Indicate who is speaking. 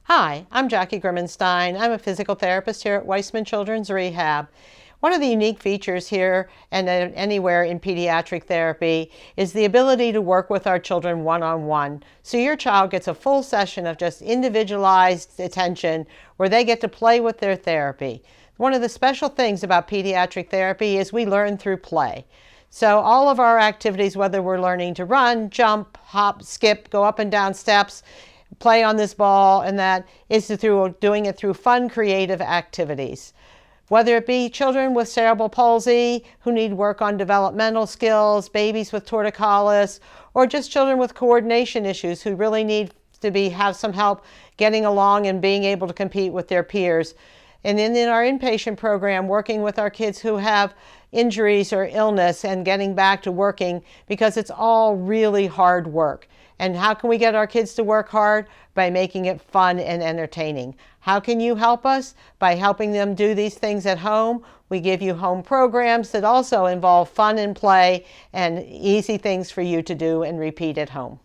Speaker 1: Hi, I'm Jackie Grimmenstein. I'm a physical therapist here at Weisman Children's Rehab. One of the unique features here and anywhere in pediatric therapy is the ability to work with our children one-on-one. So your child gets a full session of just individualized attention where they get to play with their therapy. One of the special things about pediatric therapy is we learn through play. So all of our activities, whether we're learning to run, jump, hop, skip, go up and down steps, play on this ball, and that is through doing it through fun, creative activities. Whether it be children with cerebral palsy who need work on developmental skills, babies with torticollis, or just children with coordination issues who really need to have some help getting along and being able to compete with their peers. And then in our inpatient program, working with our kids who have injuries or illness and getting back to working, because it's all really hard work. And how can we get our kids to work hard? By making it fun and entertaining. How can you help us? By helping them do these things at home. We give you home programs that also involve fun and play and easy things for you to do and repeat at home.